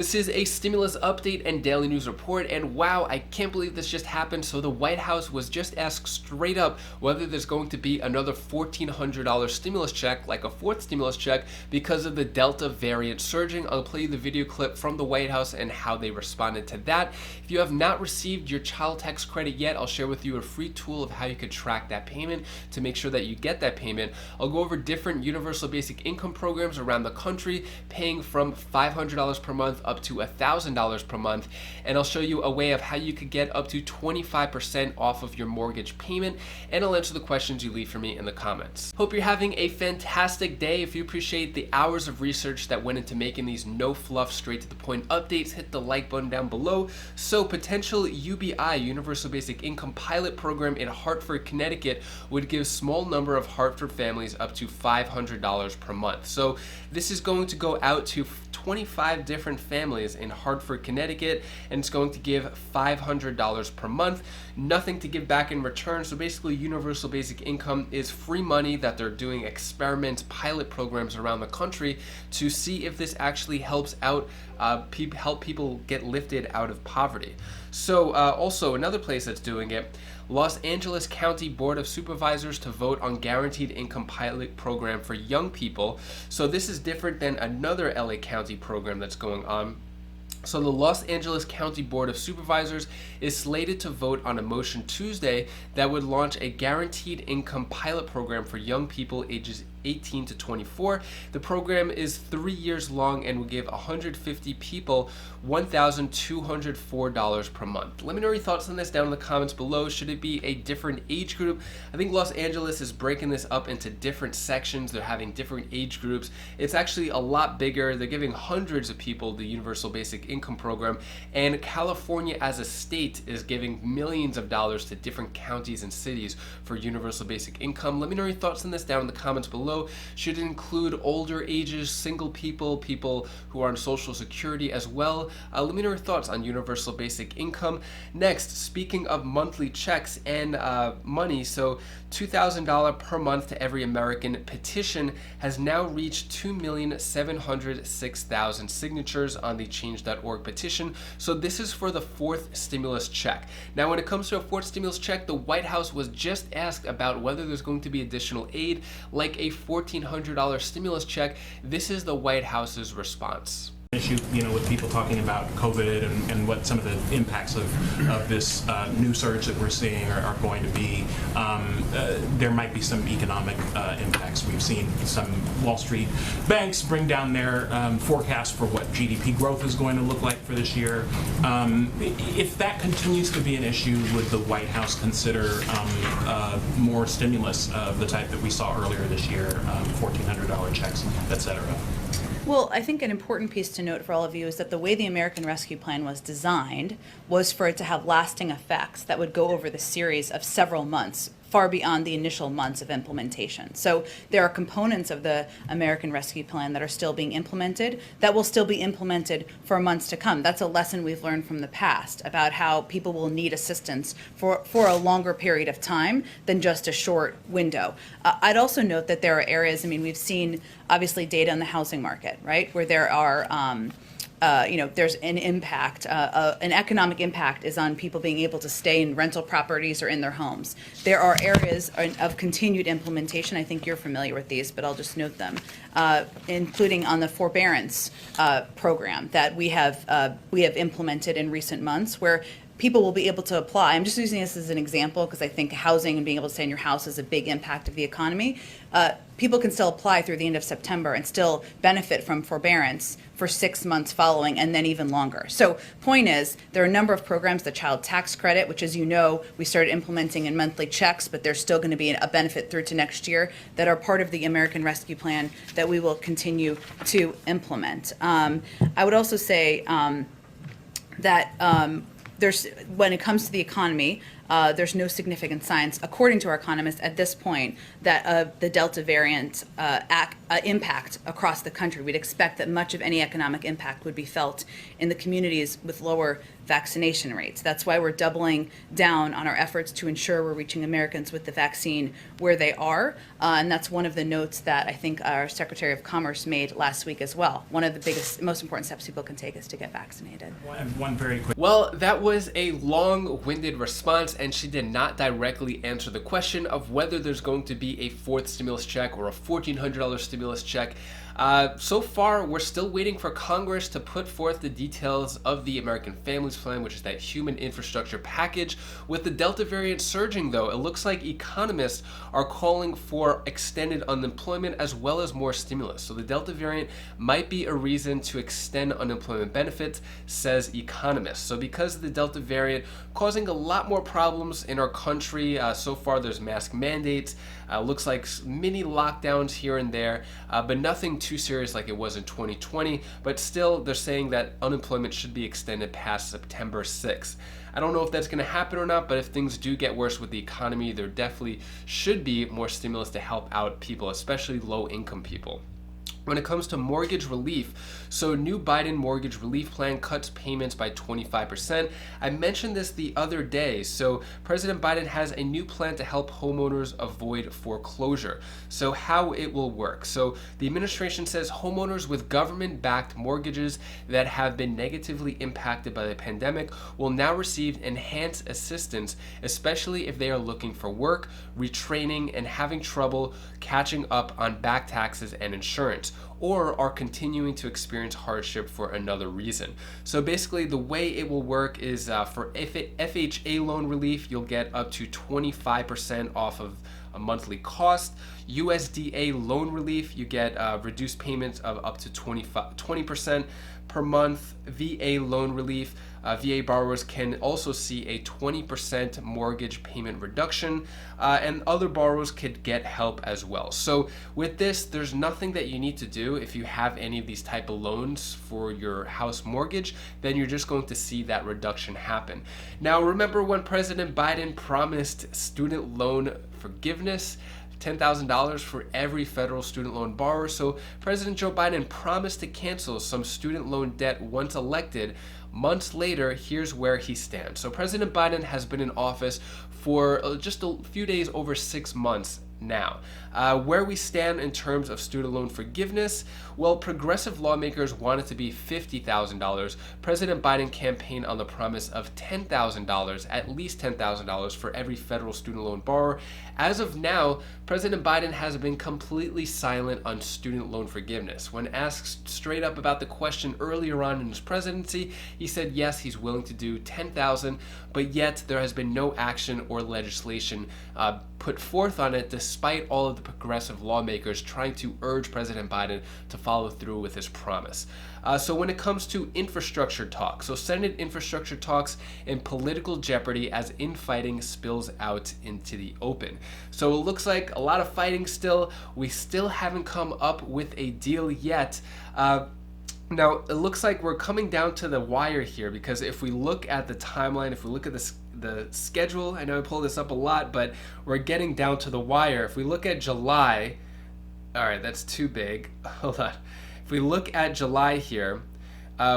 This is a stimulus update and daily news report, and wow, I can't believe this just happened. So the White House was just asked straight up whether there's going to be another $1,400 stimulus check, like a fourth stimulus check, because of the Delta variant surging. I'll play you the video clip from the White House and how they responded to that. If you have not received your child tax credit yet, I'll share with you a free tool of how you could track that payment to make sure that you get that payment. I'll go over different universal basic income programs around the country, paying from $500 per month up to $1,000 per month, and I'll show you a way of how you could get up to 25% off of your mortgage payment, and I'll answer the questions you leave for me in the comments. Hope you're having a fantastic day. If you appreciate the hours of research that went into making these no fluff, straight to the point updates, hit the like button down below. So potential UBI, Universal Basic Income pilot program in Hartford, Connecticut would give small number of Hartford families up to $500 per month. So this is going to go out to 25 different families in Hartford, Connecticut, and it's going to give $500 per month. Nothing to give back in return. So basically, Universal Basic Income is free money that they're doing experiment pilot programs around the country to see if this actually helps out help people get lifted out of poverty. So also another place that's doing it, Los Angeles County Board of Supervisors to vote on guaranteed income pilot program for young people. So this is different than another LA County program that's going on. So the Los Angeles County Board of Supervisors is slated to vote on a motion Tuesday that would launch a guaranteed income pilot program for young people ages 18 to 24. The program is 3 years long and will give 150 people $1,204 per month. Let me know your thoughts on this down in the comments below. Should it be a different age group? I think Los Angeles is breaking this up into different sections. They're having different age groups. It's actually a lot bigger. They're giving hundreds of people the Universal Basic Income program, and California as a state is giving millions of dollars to different counties and cities for Universal Basic Income. Let me know your thoughts on this down in the comments below. Should it include older ages, single people, people who are on Social Security as well? Let me know your thoughts on Universal Basic Income. Next, speaking of monthly checks and money, so $2,000 per month to every American petition has now reached 2,706,000 signatures on the change.org petition. So this is for the fourth stimulus check. Now, when it comes to a fourth stimulus check, the White House was just asked about whether there's going to be additional aid, like a $1,400 stimulus check. This is the White House's response. Issue, with people talking about COVID and what some of the impacts of this new surge that we're seeing are going to be. There might be some economic impacts. We've seen some Wall Street banks bring down their forecast for what GDP growth is going to look like for this year. If that continues to be an issue, would the White House consider more stimulus of the type that we saw earlier this year, $1,400 checks, et cetera? Well, I think an important piece to note for all of you is that the way the American Rescue Plan was designed was for it to have lasting effects that would go over the series of several months, far beyond the initial months of implementation. So there are components of the American Rescue Plan that are still being implemented that will still be implemented for months to come. That's a lesson we've learned from the past about how people will need assistance for a longer period of time than just a short window. I'd also note that there are areas, we've seen obviously data on the housing market, right, where there are there's an impact, an economic impact is on people being able to stay in rental properties or in their homes. There are areas of continued implementation. I think you're familiar with these, but I'll just note them, including on the forbearance program that we have implemented in recent months, where people will be able to apply. I'm just using this as an example because I think housing and being able to stay in your house is a big impact of the economy. People can still apply through the end of September and still benefit from forbearance for 6 months following, and then even longer. So point is, there are a number of programs, the child tax credit, which, as you know, we started implementing in monthly checks, but there's still going to be a benefit through to next year, that are part of the American Rescue Plan that we will continue to implement. I would also say that when it comes to the economy, there's no significant signs, according to our economists at this point, that the Delta variant impact across the country. We'd expect that much of any economic impact would be felt in the communities with lower vaccination rates. That's why we're doubling down on our efforts to ensure we're reaching Americans with the vaccine where they are. And that's one of the notes that I think our Secretary of Commerce made last week as well. One of the biggest, most important steps people can take is to get vaccinated. One very quick. Well, that was a long-winded response, and she did not directly answer the question of whether there's going to be a fourth stimulus check or a $1,400 stimulus check. So far, we're still waiting for Congress to put forth the details of the American Families Plan, which is that human infrastructure package. With the Delta variant surging, though, it looks like economists are calling for extended unemployment as well as more stimulus. So the Delta variant might be a reason to extend unemployment benefits, says economists. So because of the Delta variant causing a lot more problems in our country, so far there's mask mandates, looks like mini lockdowns here and there, but nothing too serious like it was in 2020, but still they're saying that unemployment should be extended past September 6th. I don't know if that's going to happen or not, but if things do get worse with the economy, there definitely should be more stimulus to help out people, especially low-income people. When it comes to mortgage relief, so new Biden mortgage relief plan cuts payments by 25%. I mentioned this the other day. So President Biden has a new plan to help homeowners avoid foreclosure. So how it will work. So the administration says homeowners with government-backed mortgages that have been negatively impacted by the pandemic will now receive enhanced assistance, especially if they are looking for work, retraining, and having trouble catching up on back taxes and insurance, or are continuing to experience hardship for another reason. So basically the way it will work is for FHA loan relief, you'll get up to 25% off of a monthly cost. USDA loan relief, you get reduced payments of up to 20% per month. VA loan relief, VA borrowers can also see a 20% mortgage payment reduction, and other borrowers could get help as well. So with this, there's nothing that you need to do if you have any of these type of loans for your house mortgage, then you're just going to see that reduction happen. Now, remember when President Biden promised student loan forgiveness? $10,000 for every federal student loan borrower. So President Joe Biden promised to cancel some student loan debt once elected. Months later, here's where he stands. So President Biden has been in office for just a few days over 6 months now. Where we stand in terms of student loan forgiveness, well, progressive lawmakers want it to be $50,000. President Biden campaigned on the promise of $10,000, at least $10,000 for every federal student loan borrower. As of now, President Biden has been completely silent on student loan forgiveness. When asked straight up about the question earlier on in his presidency, he said yes, he's willing to do $10,000, but yet there has been no action or legislation put forth on it, despite all of the progressive lawmakers trying to urge President Biden to follow through with his promise. So when it comes to infrastructure talks, so Senate infrastructure talks in political jeopardy as infighting spills out into the open. So it looks like a lot of fighting still. We still haven't come up with a deal yet. Now, it looks like we're coming down to the wire here, because if we look at the timeline, if we look at the schedule, I know I pull this up a lot, but we're getting down to the wire. If we look at July, all right, that's too big. Hold on. If we look at July here,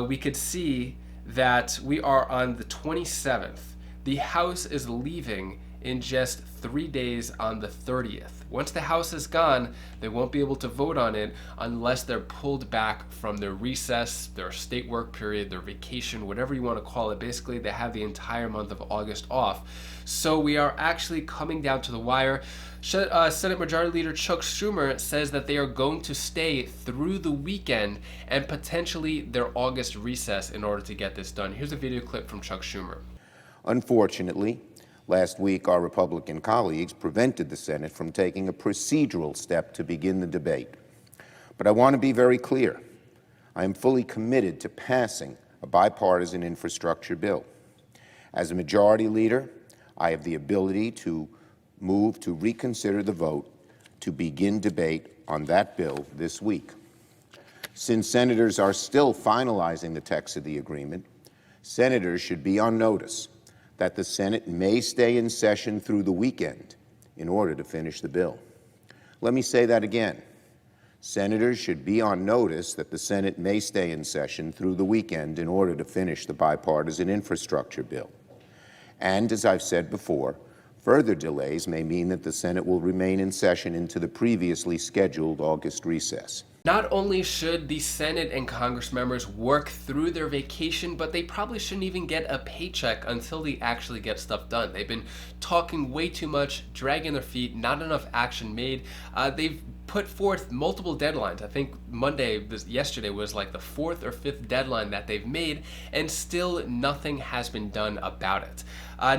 we could see that we are on the 27th. The House is leaving in just 3 days on the 30th. Once the House is gone, they won't be able to vote on it unless they're pulled back from their recess, their state work period, their vacation, whatever you want to call it. Basically, they have the entire month of August off. So we are actually coming down to the wire. Senate Majority Leader Chuck Schumer says that they are going to stay through the weekend and potentially their August recess in order to get this done. Here's a video clip from Chuck Schumer. Unfortunately, last week our Republican colleagues prevented the Senate from taking a procedural step to begin the debate. But I want to be very clear. I am fully committed to passing a bipartisan infrastructure bill. As a majority leader, I have the ability to move to reconsider the vote to begin debate on that bill this week. Since senators are still finalizing the text of the agreement, senators should be on notice that the Senate may stay in session through the weekend in order to finish the bill. Let me say that again. Senators should be on notice that the Senate may stay in session through the weekend in order to finish the bipartisan infrastructure bill. And as I've said before, further delays may mean that the Senate will remain in session into the previously scheduled August recess. Not only should the Senate and Congress members work through their vacation, but they probably shouldn't even get a paycheck until they actually get stuff done. They've been talking way too much, dragging their feet, not enough action made. They've put forth multiple deadlines. I think yesterday was like the 4th or 5th deadline that they've made, and still nothing has been done about it.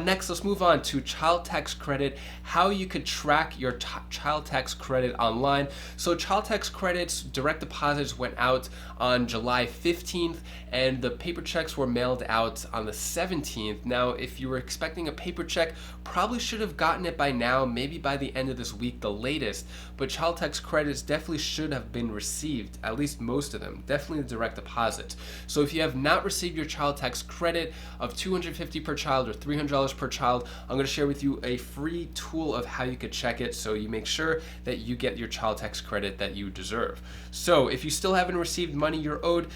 Next, let's move on to child tax credit, how you could track your child tax credit online. So child tax credits, direct deposits went out on July 15th, and the paper checks were mailed out on the 17th. Now, if you were expecting a paper check, probably should have gotten it by now, maybe by the end of this week, the latest, but child tax credits definitely should have been received, at least most of them, definitely the direct deposit. So if you have not received your child tax credit of $250 per child or $300 per child, I'm going to share with you a free tool of how you could check it so you make sure that you get your child tax credit that you deserve. So if you still haven't received money you're owed,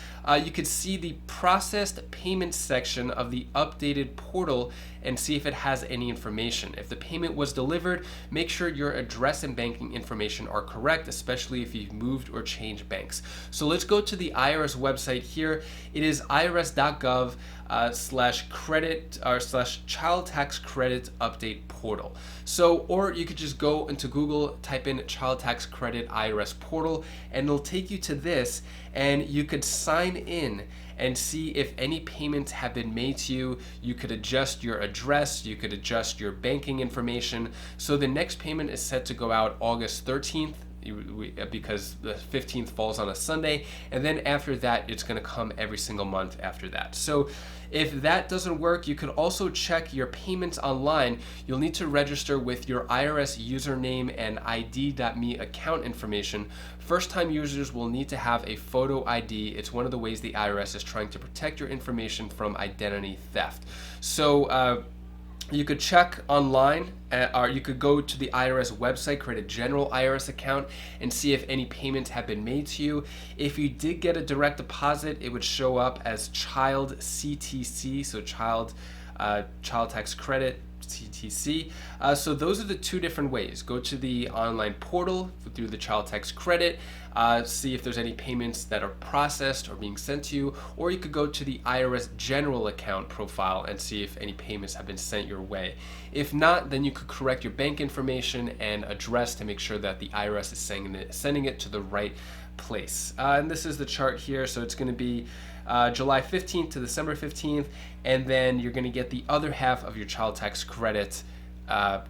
you could see the processed payments section of the updated portal and see if it has any information. If the payment was delivered, make sure your address and banking information are correct, especially if you've moved or changed banks. So let's go to the IRS website here. It is irs.gov /credit or /child tax credit update portal. So, or you could just go into Google, type in child tax credit IRS portal, and it'll take you to this, and you could sign in and see if any payments have been made to you. You could adjust your address, you could adjust your banking information. So the next payment is set to go out August 13th, because the 15th falls on a Sunday, and then after that it's going to come every single month after that. So if that doesn't work, you could also check your payments online. You'll need to register with your IRS username and ID.me account information. First-time users will need to have a photo ID. It's one of the ways the IRS is trying to protect your information from identity theft. So you could check online, or you could go to the IRS website, create a general IRS account, and see if any payments have been made to you. If you did get a direct deposit, it would show up as child CTC, so child tax credit, CTC. So those are the two different ways. Go to the online portal through the child tax credit, see if there's any payments that are processed or being sent to you, or you could go to the IRS general account profile and see if any payments have been sent your way. If not, then you could correct your bank information and address to make sure that the IRS is sending it to the right place. And this is the chart here, so it's going to be July 15th to December 15th, and then you're going to get the other half of your child tax credit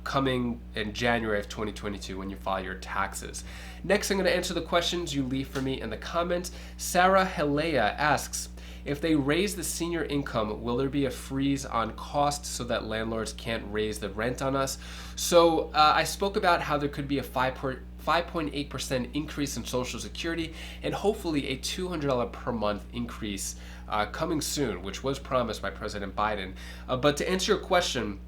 coming in January of 2022 when you file your taxes. Next, I'm going to answer the questions you leave for me in the comments. Sarah Helea asks, if they raise the senior income, will there be a freeze on costs so that landlords can't raise the rent on us? So I spoke about how there could be a 5.8% increase in Social Security and hopefully a $200 per month increase coming soon, which was promised by President Biden. But to answer your question,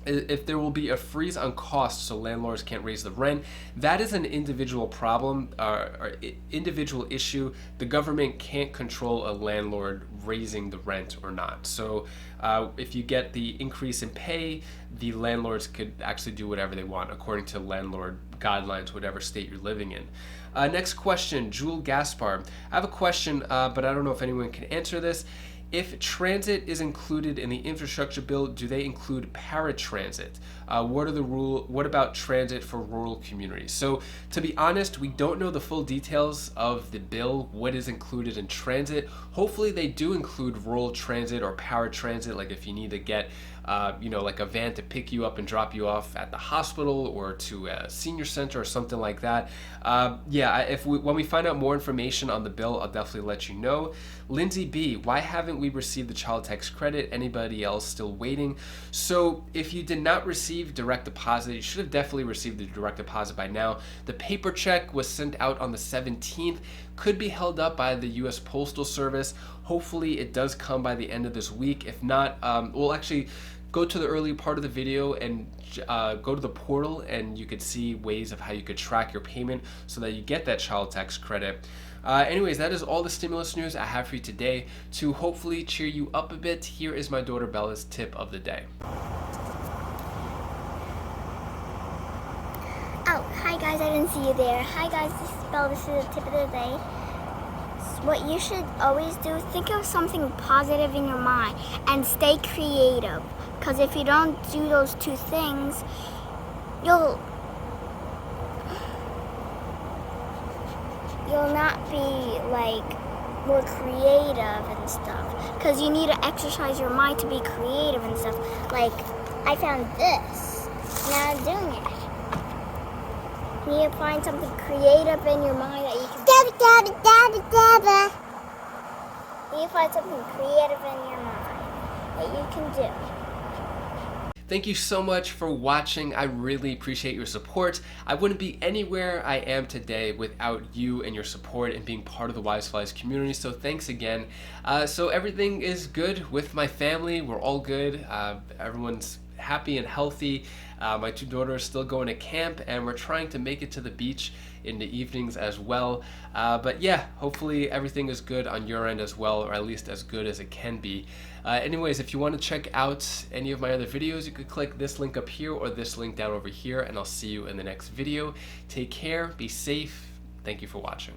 if there will be a freeze on costs so landlords can't raise the rent, that is an individual problem or individual issue. The government can't control a landlord raising the rent or not. So if you get the increase in pay, the landlords could actually do whatever they want according to landlord guidelines, whatever state you're living in. Next question, Jewel Gaspar. I have a question, but I don't know if anyone can answer this. If transit is included in the infrastructure bill, do they include paratransit? What about transit for rural communities? So to be honest, we don't know the full details of the bill, what is included in transit. Hopefully they do include rural transit or paratransit, like if you need to get like a van to pick you up and drop you off at the hospital or to a senior center or something like that. When we find out more information on the bill, I'll definitely let you know. Lindsay B, why haven't we received the child tax credit? Anybody else still waiting? So if you did not receive direct deposit, you should have definitely received the direct deposit by now. The paper check was sent out on the 17th, could be held up by the U.S. Postal Service. Hopefully it does come by the end of this week. If not, go to the early part of the video and go to the portal, and you could see ways of how you could track your payment so that you get that child tax credit. Anyways, that is all the stimulus news I have for you today. To hopefully cheer you up a bit, here is my daughter Bella's tip of the day. Oh, hi guys, I didn't see you there. Hi guys, this is Bella, this is the tip of the day. What you should always do, think of something positive in your mind and stay creative. Because if you don't do those two things, you'll not be like more creative and stuff. Because you need to exercise your mind to be creative and stuff. Like, I found this, now I'm doing it. You need to find something creative in your mind that you can do. You need to find something creative in your mind that you can do. Thank you so much for watching. I really appreciate your support. I wouldn't be anywhere I am today without you and your support and being part of the Wise Flies community, so thanks again. So everything is good with my family. We're all good. Everyone's happy and healthy. My two daughters still going to camp, and we're trying to make it to the beach in the evenings as well. But yeah, hopefully everything is good on your end as well, or at least as good as it can be. Anyways, if you want to check out any of my other videos, you could click this link up here or this link down over here, and I'll see you in the next video. Take care, be safe. Thank you for watching.